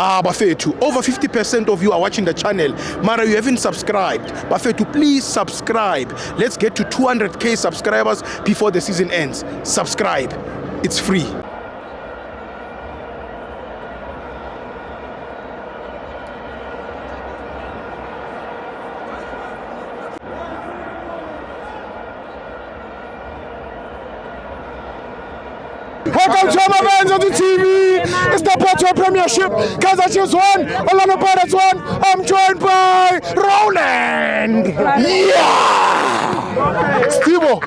Bafethu, over 50% of you are watching the channel. Mara, you haven't subscribed. Bafethu, please subscribe. Let's get to 200k subscribers before the season ends. Subscribe. It's free. Welcome to our fans on the TV. It's the Petro Premiership. Kaizer Chiefs 1, Orlando Pirates 1. I'm joined by Roland. Yeah! Stivo,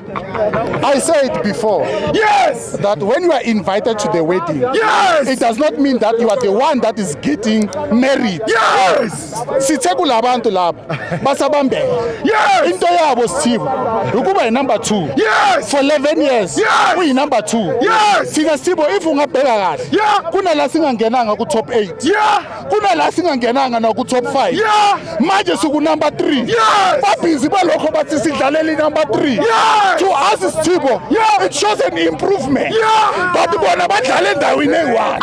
I said before, Yes! that when you are invited to the wedding, Yes! it does not mean that you are the one that is getting married. Yes! Sithe kulabantu laba basabambe. Yes! Into yabo Stivo ukuba number 2. Yes! For 11 years. Yes! We number 2. Yes! Sika Stivo if ungabheka kahle. Yeah! Kuna la singangenanga ku top 8. Yeah! Kuna la singangenanga na ku top 5. Yeah! Manje siku number 3. Yes! Babhizi balokho bathi sidlaleli number 3. Yes! To us Stivo, Yeah! it shows an improvement. Yeah! But bona badlala endaweni eyi-1.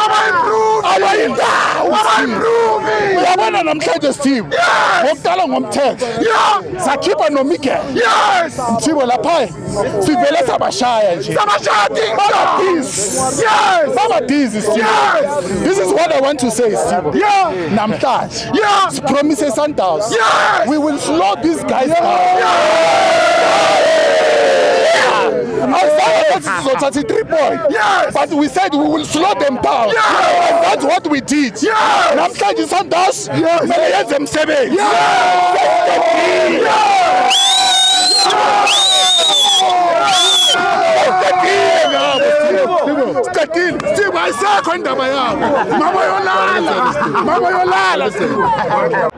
Abayindawo. Improving! Uyabona namhlanje Stivo. Yes! Ngokuqala ngomthetho. Yeah! Sakhipha noMiguel. Yes! Stivo lapha sivele sabashaya nje. Samashadi! Yes! Baba Dizzy, Stivo. Yes! This is what I want to say, Stivo. Yeah! Namhlanje. Yeah! Promises Sundowns. Yes! We will slow these guys down. Sizothatha 3 points. Yes! But we said we will slow them down. Yes! And that's what we did. Yes! Namhlanje Sundowns. Yes! Kumele yenze umsebenzi. Stivo ayisekho indaba yabo. Mama yolala.